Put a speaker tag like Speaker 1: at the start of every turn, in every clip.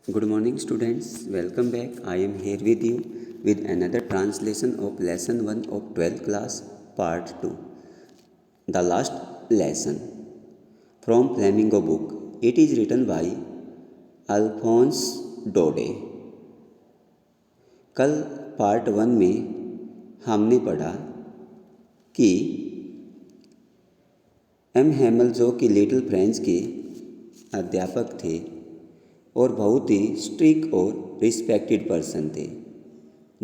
Speaker 1: Good morning, students. Welcome back. I am here with you with another translation of lesson 1 of 12th class, part 2. The last lesson from Flamingo book. It is written by Alphonse Daudet. कल part 1 में हमने पढ़ा कि M हैमल जो कि little French के अध्यापक थे और बहुत ही स्ट्रिक्ट और रिस्पेक्टेड पर्सन थे।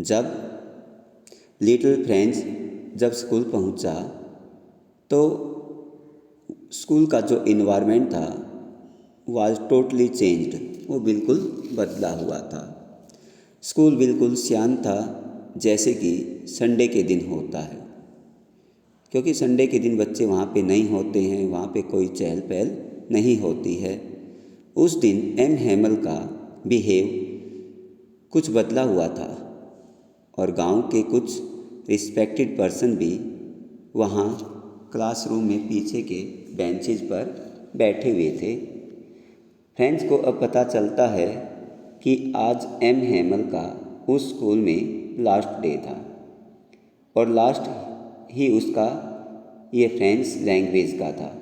Speaker 1: जब लिटिल फ्रेंच जब स्कूल पहुंचा तो स्कूल का जो इन्वायरमेंट था वाज टोटली चेंज्ड, वो बिल्कुल बदला हुआ था। स्कूल बिल्कुल शांत था, जैसे कि संडे के दिन होता है, क्योंकि संडे के दिन बच्चे वहाँ पे नहीं होते हैं, वहाँ पे कोई चहल पहल नहीं होती है। उस दिन एम हैमल का बिहेव कुछ बदला हुआ था और गांव के कुछ रिस्पेक्टेड पर्सन भी वहाँ क्लासरूम में पीछे के बेंचेज पर बैठे हुए थे। फ्रेंड्स को अब पता चलता है कि आज एम हैमल का उस स्कूल में लास्ट डे था और लास्ट ही उसका ये फ्रेंच लैंग्वेज का था,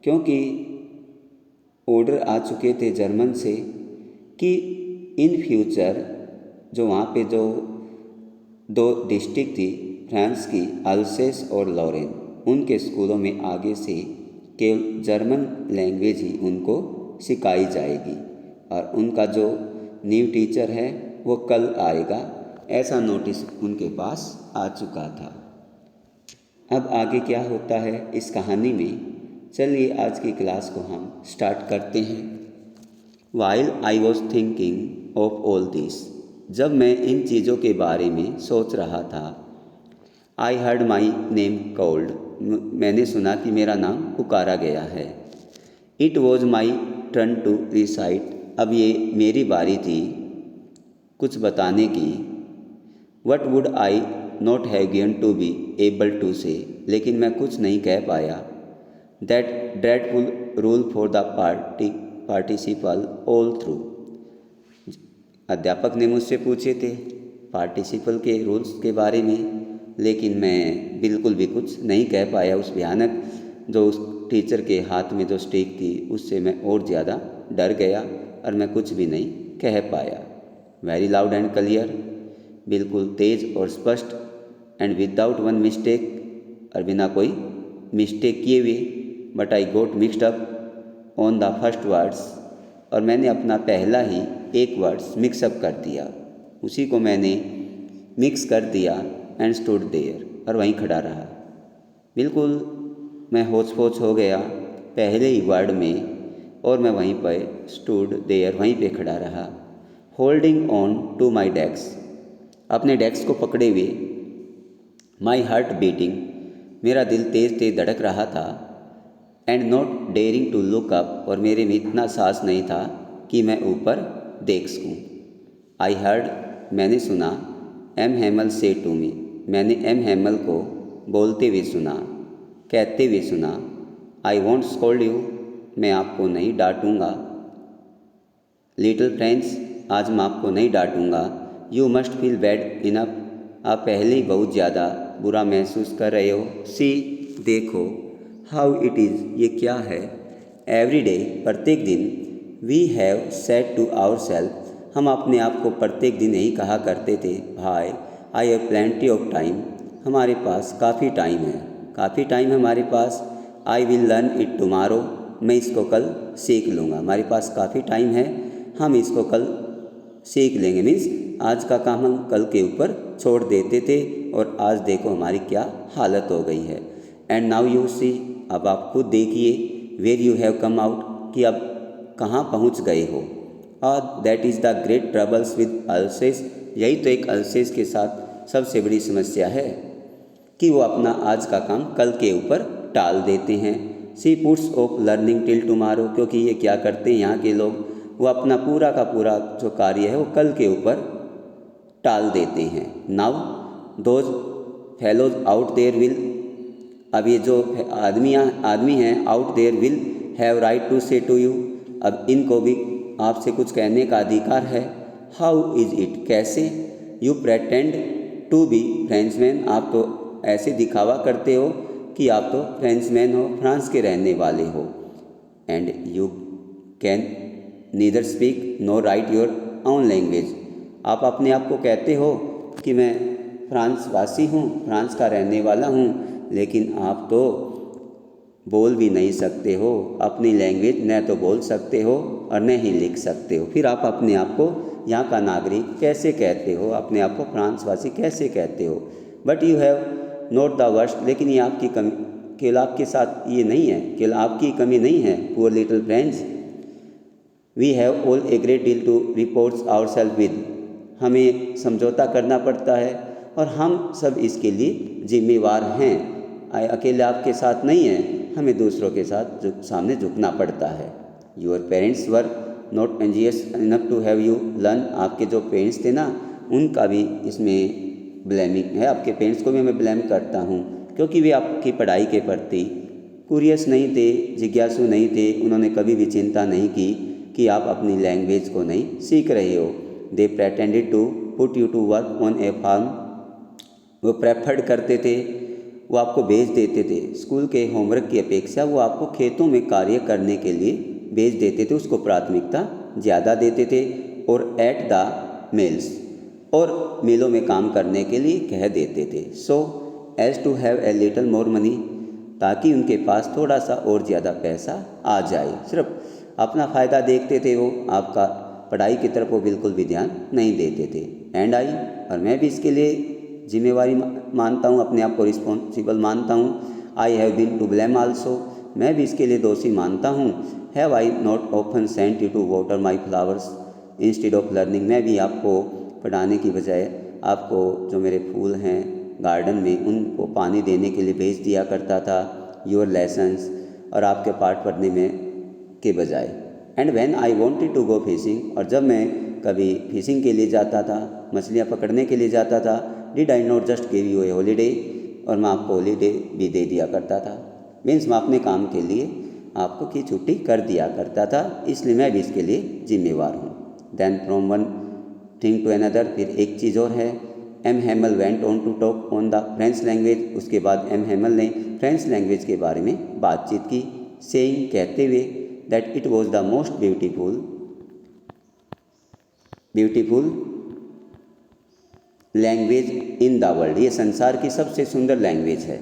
Speaker 1: क्योंकि ऑर्डर आ चुके थे जर्मन से कि इन फ्यूचर जो वहाँ पे जो दो डिस्ट्रिक्ट थी फ्रांस की, अल्सेस और लॉरेन, उनके स्कूलों में आगे से केवल जर्मन लैंग्वेज ही उनको सिखाई जाएगी और उनका जो न्यू टीचर है वो कल आएगा, ऐसा नोटिस उनके पास आ चुका था। अब आगे क्या होता है इस कहानी में, चलिए आज की क्लास को हम स्टार्ट करते हैं। While I was thinking of all this, जब मैं इन चीज़ों के बारे में सोच रहा था, I heard my name called, मैंने सुना कि मेरा नाम पुकारा गया है। It was my turn to recite, अब ये मेरी बारी थी कुछ बताने की। What would I not have given to be able to say, लेकिन मैं कुछ नहीं कह पाया। That dreadful rule for the participle all through, अध्यापक ने मुझसे पूछे थे पार्टिसिपल के रूल्स के बारे में, लेकिन मैं बिल्कुल भी कुछ नहीं कह पाया। उस भयानक जो उस टीचर के हाथ में जो स्टिक थी उससे मैं और ज़्यादा डर गया और मैं कुछ भी नहीं कह पाया। वेरी लाउड एंड क्लियर, बिल्कुल तेज़ और स्पष्ट, एंड विदाउट वन मिस्टेक, और बिना कोई मिस्टेक किए हुए। But I got mixed up on the first words, और मैंने अपना पहला ही एक वर्ड्स मिक्सअप कर दिया, उसी को मैंने मिक्स कर दिया। एंड स्टूड देयर, और वहीं खड़ा रहा। बिल्कुल मैं होच पोच हो गया पहले ही वर्ड में, और मैं वहीं पर स्टूड देयर, वहीं पे खड़ा रहा। Holding on to my desk, अपने डेस्क को पकड़े हुए। माई हार्ट बीटिंग, मेरा दिल तेज़ तेज़ धड़क रहा था। And not daring to look up, और मेरे में इतना साहस नहीं था कि मैं ऊपर देख सकूँ। आई हर्ड, मैंने सुना। एम हैमल से टू मी, मैंने एम हैमल को बोलते हुए सुना, कहते हुए सुना। आई वॉन्ट स्कोल्ड यू, मैं आपको नहीं डांटूंगा। लिटिल फ्रेंड्स, आज मैं आपको नहीं डांटूंगा। You must feel bad enough, आप पहले ही बहुत ज़्यादा बुरा महसूस कर रहे हो। सी, देखो। हाउ इट इज़, ये क्या है। एवरी डे, प्रत्येक दिन। We have said to ourself, हम अपने आप को प्रत्येक दिन यही कहा करते थे, भाई I have plenty of time, हमारे पास काफ़ी टाइम है, काफ़ी टाइम है हमारे पास। I will learn it tomorrow, मैं इसको कल सीख लूँगा। हमारे पास काफ़ी टाइम है, हम इसको कल सीख लेंगे। मीन्स आज का काम हम कल के ऊपर छोड़ देते थे, और आज देखो हमारी क्या हालत हो गई है। एंड नाउ यू सी, अब आप खुद देखिए। Where you have come out, कि अब कहाँ पहुँच गए हो। और that is the great troubles with Alsace, यही तो एक अल्सेस के साथ सबसे बड़ी समस्या है कि वो अपना आज का काम कल के ऊपर टाल देते हैं। She puts off learning till tomorrow, क्योंकि ये क्या करते हैं यहाँ के लोग, वो अपना पूरा का पूरा जो कार्य है वो कल के ऊपर टाल देते हैं। Now those fellows out there will, अब ये जो आदमी हैं out there will have right to say to you, अब इनको भी आपसे कुछ कहने का अधिकार है। हाउ इज़ इट, कैसे। You pretend to be Frenchman, आप तो ऐसे दिखावा करते हो कि आप तो फ्रेंचमैन हो, फ्रांस के रहने वाले हो। And you can neither speak nor right your own language, आप अपने आप को कहते हो कि मैं फ्रांस वासी हूँ, फ्रांस का रहने वाला हूँ, लेकिन आप तो बोल भी नहीं सकते हो अपनी लैंग्वेज, न तो बोल सकते हो और न ही लिख सकते हो। फिर आप अपने आप को यहाँ का नागरिक कैसे कहते हो, अपने आप को फ्रांसवासी कैसे कहते हो। But you have not the worst, लेकिन ये आपकी कमी, केवल आपके साथ ये नहीं है, केवल आपकी कमी नहीं है। Poor little friends, we have all a great deal to reproach ourself with, हमें समझौता करना पड़ता है और हम सब इसके लिए जिम्मेवार हैं। अकेले आपके साथ नहीं है, हमें दूसरों के साथ सामने झुकना पड़ता है। Your parents were not anxious enough to have you learn, आपके जो पेरेंट्स थे ना, उनका भी इसमें ब्लेमिंग है। आपके पेरेंट्स को भी मैं ब्लेम करता हूँ, क्योंकि वे आपकी पढ़ाई के प्रति क्यूरियस नहीं थे, जिज्ञासु नहीं थे। उन्होंने कभी भी चिंता नहीं की कि आप अपनी लैंग्वेज को नहीं सीख रहे हो। They pretended to put you to work on a farm, वो प्रेफर्ड करते थे, वो आपको भेज देते थे। स्कूल के होमवर्क की अपेक्षा वो आपको खेतों में कार्य करने के लिए भेज देते थे, उसको प्राथमिकता ज़्यादा देते थे। और एट द मिल्स, और मिलों में काम करने के लिए कह देते थे। So as to have a little more money, ताकि उनके पास थोड़ा सा और ज़्यादा पैसा आ जाए। सिर्फ अपना फ़ायदा देखते थे वो, आपका पढ़ाई की तरफ वो बिल्कुल भी ध्यान नहीं देते थे। एंड आई, और मैं भी इसके लिए जिम्मेवारी मानता हूँ, अपने आप को रिस्पॉन्सिबल मानता हूँ। I have been to blame also, मैं भी इसके लिए दोषी मानता हूँ। Have I not often sent you to water my flowers instead of learning, मैं भी आपको पढ़ाने की बजाय आपको जो मेरे फूल हैं गार्डन में, उनको पानी देने के लिए भेज दिया करता था। योर लेसन्स, और आपके पाठ पढ़ने में के बजाय। And when I wanted to go fishing, और जब मैं कभी फिशिंग के लिए जाता था, मछलियाँ पकड़ने के लिए जाता था, did I not just give U A holiday, और मैं आपको हॉलीडे भी दे दिया करता था। मीन्स मैं अपने काम के लिए आपको की छुट्टी कर दिया करता था, इसलिए मैं भी इसके लिए जिम्मेवार हूँ। Then from one thing to another, फिर एक चीज़ और है। M Hamel went on to talk on the French language, उसके बाद एम हेमल ने फ्रेंच लैंग्वेज के बारे में बातचीत की। सेइंग, कहते हुए, that it was the most beautiful language in the world, ये संसार की सबसे सुंदर लैंग्वेज है।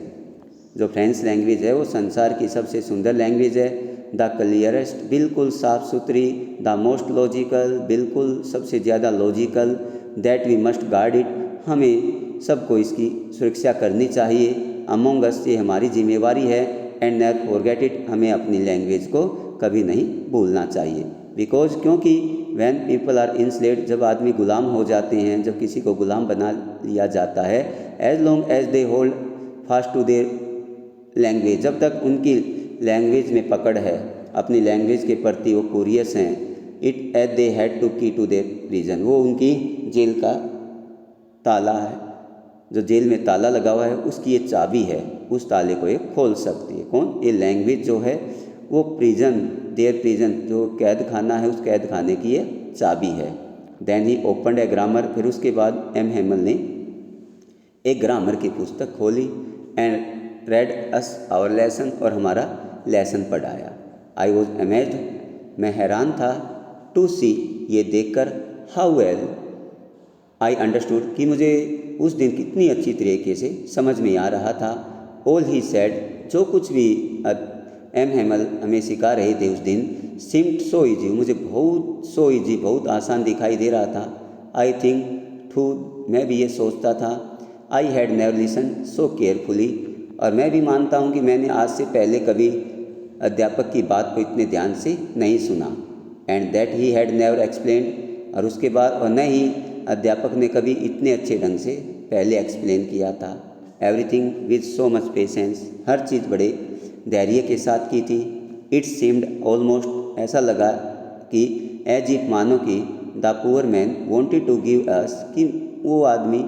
Speaker 1: जो फ्रेंच लैंग्वेज है वो संसार की सबसे सुंदर लैंग्वेज है। द क्लियरेस्ट, बिल्कुल साफ़ सुथरी। द मोस्ट लॉजिकल, बिल्कुल सबसे ज़्यादा logical. That we must guard it, हमें सबको इसकी सुरक्षा करनी चाहिए। अमोंग अस, ये हमारी जिम्मेवारी है। एंड नेवर फॉरगेट इट, हमें अपनी लैंग्वेज को कभी नहीं भूलना चाहिए। बिकॉज, क्योंकि व्हेन पीपल आर इंस्लेव्ड, जब आदमी गुलाम हो जाते हैं, जब किसी को गुलाम बना लिया जाता है, as long as they hold fast to their language, जब तक उनकी लैंग्वेज में पकड़ है, अपनी लैंग्वेज के प्रति वो क्यूरियस हैं, it as they had to key to their prison, वो उनकी जेल का ताला है, जो जेल में ताला लगा हुआ है उसकी ये चाबी है, उस ताले को ये खोल सकती है। कौन? ये लैंग्वेज जो है वो प्रिजन, देयर प्रिजन, जो कैद खाना है, उस कैद खाने की ये चाबी है। Then he opened a grammar, फिर उसके बाद एम हेमल ने एक ग्रामर की पुस्तक खोली। And read us our lesson, और हमारा लेसन पढ़ाया। आई वॉज अमेज्ड, मैं हैरान था। टू सी, ये देखकर, हाउ वेल आई अंडरस्टूड, कि मुझे उस दिन कितनी अच्छी तरीके से समझ में आ रहा था। ऑल ही सेड, जो कुछ भी एम हेमल हमें सिखा रहे थे उस दिन, सीम्ड सो ईजी, मुझे बहुत सो ईजी, बहुत आसान दिखाई दे रहा था। आई थिंक टू, मैं भी ये सोचता था। I had never listen so carefully, और मैं भी मानता हूँ कि मैंने आज से पहले कभी अध्यापक की बात को इतने ध्यान से नहीं सुना। And that he had never explained, और उसके बाद, और न ही अध्यापक ने कभी इतने अच्छे ढंग से पहले एक्सप्लेन किया था। Everything with so much patience, हर चीज़ बड़े धैर्य के साथ की थी। इट सीम्ड ऑलमोस्ट, ऐसा लगा कि एज इफ, मानो कि the poor man wanted to give us, कि वो आदमी,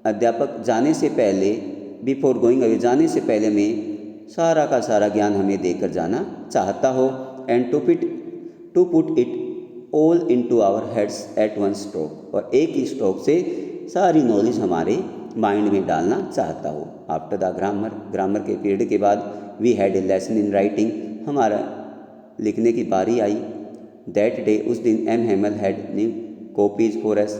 Speaker 1: अध्यापक जाने से पहले, बिफोर गोइंग अवे, जाने से पहले में सारा का सारा ज्ञान हमें देकर जाना चाहता हो। And to put it all into our heads at one stroke, और एक ही स्ट्रोक से सारी नॉलेज हमारे माइंड में डालना चाहता हो। आफ्टर द ग्रामर के पीरियड के बाद we had a lesson in writing, हमारा लिखने की बारी आई। दैट डे, उस दिन M Hamel had new copies for us,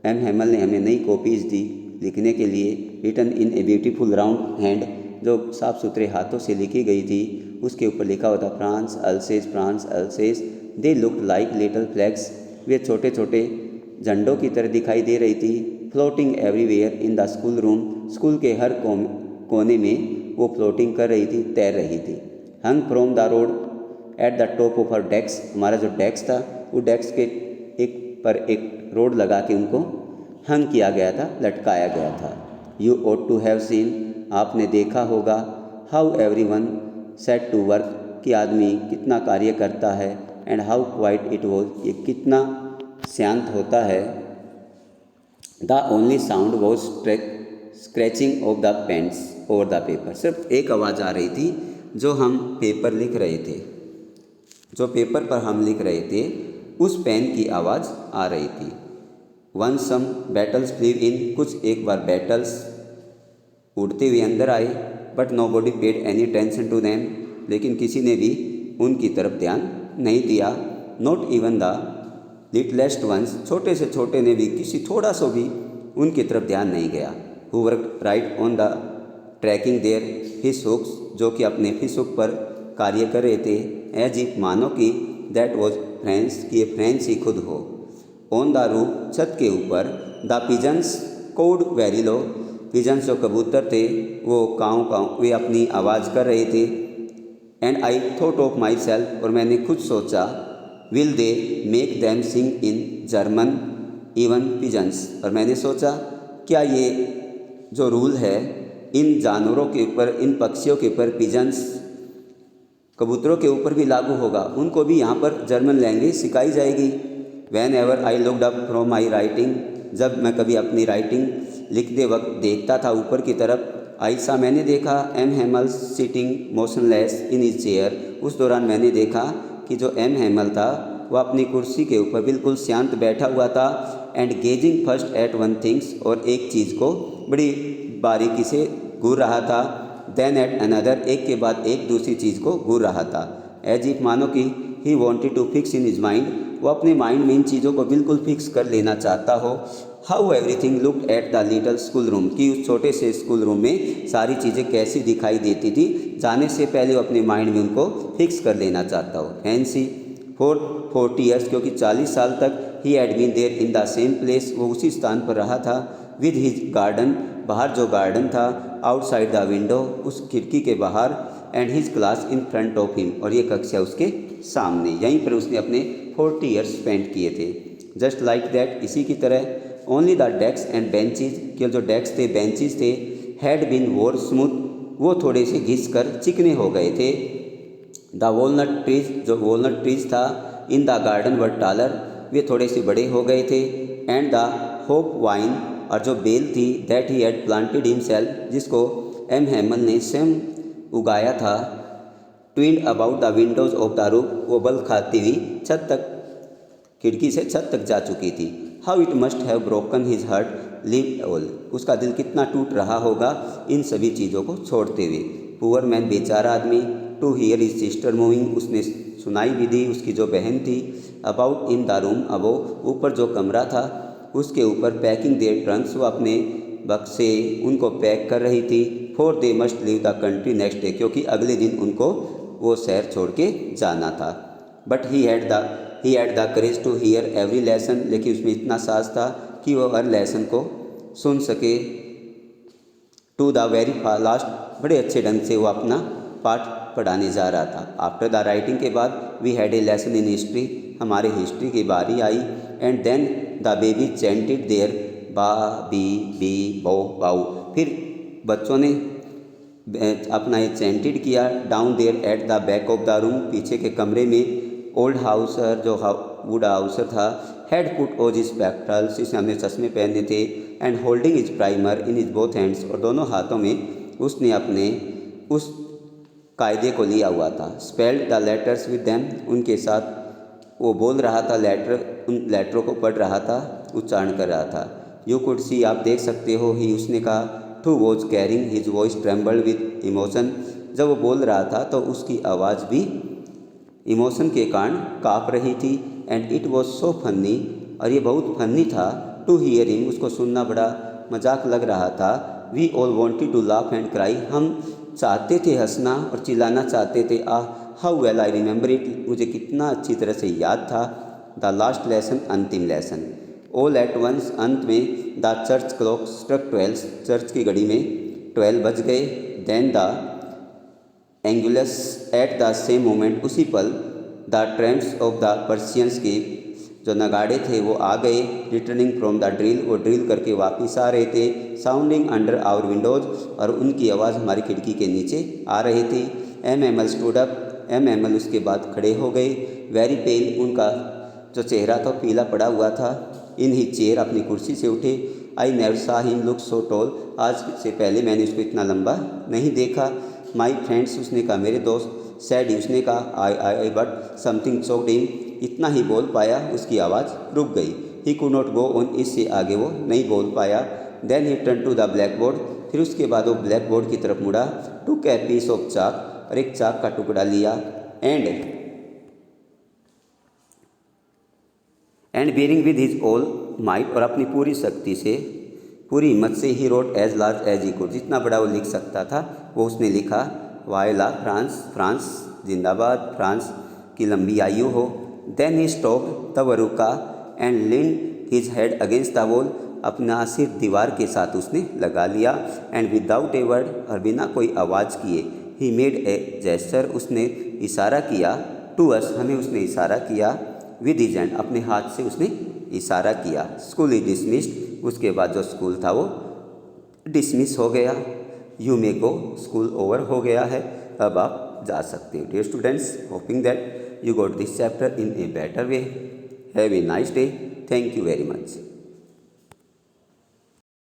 Speaker 1: M Hamel ने हमें नई कॉपीज़ दी लिखने के लिए। Written in a beautiful round hand, जो साफ़ सुथरे हाथों से लिखी गई थी, उसके ऊपर लिखा हुआ था France Alsace. They looked like little flags, वे छोटे छोटे झंडों की तरह दिखाई दे रही थी। Floating everywhere in the school room, school के हर कोने में वो फ्लोटिंग कर रही थी, तैर रही थी। Hung from the rod at the top of her desk, हमारा जो डेस्क था वो डेस्क के एक रोड लगा के उनको हंग किया गया था, लटकाया गया था। You ought to have seen, आपने देखा होगा। How everyone set to work, कि आदमी कितना कार्य करता है। And how quiet it was, ये कितना शांत होता है। The only sound was scratching of the pens over the paper, सिर्फ एक आवाज़ आ रही थी, जो हम पेपर लिख रहे थे, जो पेपर पर हम लिख रहे थे उस पेन की आवाज़ आ रही थी। Once some beetles flew in, कुछ एक बार बैटल्स उड़ते हुए अंदर आए। But nobody paid any attention to them, लेकिन किसी ने भी उनकी तरफ ध्यान नहीं दिया। Not even the littlest ones, छोटे से छोटे ने भी किसी थोड़ा सा भी उनकी तरफ ध्यान नहीं गया। Who work right on the tracing their fish hooks, जो कि अपने फिश हुक पर कार्य कर रहे थे। एज इफ, मानो कि दैट वॉज फ्रेंच, कि ये फ्रेंच ही खुद हो। ऑन द रूफ, छत के ऊपर। The pigeons cooed very low, pigeons जो कबूतर थे वो काऊ काऊ वे अपनी आवाज़ कर रहे थे। And I thought of myself, और मैंने खुद सोचा, will they make them sing in German even pigeons, और मैंने सोचा क्या ये जो रूल है इन जानवरों के ऊपर, इन पक्षियों के ऊपर, पिजन्स कबूतरों के ऊपर भी लागू होगा, उनको भी यहाँ पर जर्मन लैंग्वेज सिखाई जाएगी। Van ever I looked up from my writing, जब मैं कभी अपनी राइटिंग लिखते वक्त देखता था ऊपर की तरफ, आइसा मैंने देखा M Hamel sitting motionless in his chair, उस दौरान मैंने देखा कि जो एम हेमल था वह अपनी कुर्सी के ऊपर बिल्कुल शांत बैठा हुआ था। And gazing first at one things, और एक चीज़ को बड़ी बारीकी से घूर रहा था। देन एट अनदर, एक के बाद एक दूसरी चीज़ को घूर रहा था। एज इफ, मानो कि he wanted to fix in his mind, वो अपने माइंड में इन चीज़ों को बिल्कुल फिक्स कर लेना चाहता हो। How everything looked at the little school room, कि उस छोटे से स्कूल रूम में सारी चीज़ें कैसी दिखाई देती थी, जाने से पहले वो अपने माइंड में उनको फिक्स कर लेना चाहता हो। फैंसी फॉर 40 ईयर्स, क्योंकि 40 साल तक he had been there in the same place, वो उसी स्थान पर रहा था। विद हिज गार्डन, बाहर जो गार्डन था, आउटसाइड द विंडो, उस खिड़की के बाहर। And his class in front of him, और ये कक्षा उसके सामने, यहीं पर उसने अपने 40 ईयर्स स्पेंड किए थे। जस्ट लाइक दैट, इसी की तरह। Only the desk and benches, के जो डेस्क थे, बेंचेज थे, हैड बीन वोर स्मूथ, वो थोड़े से घिस कर चिकने हो गए थे। द वॉलनट ट्रीज, जो वॉलनट ट्रीज था in the garden were taller, वे थोड़े से बड़े हो गए थे। एंड द होप वाइन, और जो बेल थी, that he had planted himself, जिसको एम हेमल ने स्वयं उगाया था। Twined about the windows of the roof, वो बल खाती हुई छत तक, खिड़की से छत तक जा चुकी थी। How it must have broken his heart live all, उसका दिल कितना टूट रहा होगा इन सभी चीज़ों को छोड़ते हुए। पुअर मैन, बेचारा आदमी। To hear his sister moving, उसने सुनाई भी दी उसकी जो बहन थी। About in the room above, ऊपर जो कमरा था उसके ऊपर। पैकिंग देयर ट्रंक्स, वो अपने बक्से उनको पैक कर रही थी। For they must leave the country next day, क्योंकि अगले दिन उनको वो शहर छोड़ के जाना था। But he had the courage to hear every lesson, लेकिन उसमें इतना साहस था कि वो हर लेसन को सुन सके। टू द वेरी लास्ट, बड़े अच्छे ढंग से वो अपना पाठ पढ़ाने जा रहा था। आफ्टर द राइटिंग के बाद we had a lesson in history, हमारे हिस्ट्री की बारी आई। And then the baby chanted their ba bi bi bo bau, फिर बच्चों ने अपना ये चैंटेड किया down there at the back of the room, पीछे के कमरे में। ओल्ड हाउसर, जो वुड हाउसर था, had put on his spectacles, इसने हमने चश्मे पहने थे। And holding his primer in his both hands, और दोनों हाथों में उसने अपने उस कायदे को लिया हुआ था। Spelled the letters with them, उनके साथ वो बोल रहा था, उन लेटरों को पढ़ रहा था, उच्चारण कर रहा था। यू कुड सी, आप देख सकते हो, ही उसने कहा। To was carrying his voice trembled with emotion, जब वो बोल रहा था तो उसकी आवाज़ भी इमोशन के कारण काँप रही थी। And it was so funny, और ये बहुत फनी था। टू हियर हिम, उसको सुनना बड़ा मजाक लग रहा था। We all wanted to laugh and cry, हम चाहते थे हंसना और चिल्लाना चाहते थे। How well I remember it, मुझे कितना अच्छी तरह से याद था। द लास्ट लेसन, अंतिम लेसन। ऑल एट वंस, अंत में। The church clock struck 12, church की घड़ी में 12 बज गए। Then the Angelus, at the same moment, उसी पल। The trumpets of the Prussians की, जो नगाड़े थे वो आ गए। रिटर्निंग फ्रॉम द ड्रिल, वो ड्रिल करके वापस आ रहे थे। साउंडिंग अंडर आवर विंडोज, और उनकी आवाज़ हमारी खिड़की के नीचे आ रही थी। एम स्टूड अप, एम उसके बाद खड़े हो गए। वेरी पेल, उनका जो चेहरा था पीला पड़ा हुआ था। इन ही चेयर, अपनी कुर्सी से उठे। आई नेवर सा हिम लुक सो टॉल, आज से पहले मैंने उसको इतना लंबा नहीं देखा। माई फ्रेंड्स, उसने कहा मेरे दोस्त। सैड, उसने कहा I but something choked him, इतना ही बोल पाया, उसकी आवाज़ रुक गई। He could not go on, इससे आगे वो नहीं बोल पाया। Then he turn to the blackboard, फिर उसके बाद वो ब्लैक बोर्ड की तरफ मुड़ा। टुक ए पीस ऑफ चाक, और एक चाक का टुकड़ा लिया। And bearing with his all might, और अपनी पूरी शक्ति से, पूरी हिम्मत से, he wrote as large as he could, जितना बड़ा वो लिख सकता था वो उसने लिखा। वायला फ्रांस, फ्रांस जिंदाबाद, फ्रांस की लंबी आयु हो। देन ही स्टॉप, तब रुका। And lean his head against the wall, अपना सिर दीवार के साथ उसने लगा लिया। एंड विदाउट ए वर्ड, और बिना कोई आवाज़ किए। ही मेड ए जेस्चर, उसने इशारा किया। टू अस, हमें उसने इशारा किया। विद हिज हैंड, अपने हाथ से उसने इशारा किया। स्कूल इज डिसमिस्ड, उसके बाद जो स्कूल था वो डिसमिस हो गया। You may go, school over हो गया है, अब आप जा सकते हो। Dear students, hoping that you got this chapter in a better way. Have a nice day. Thank you very much.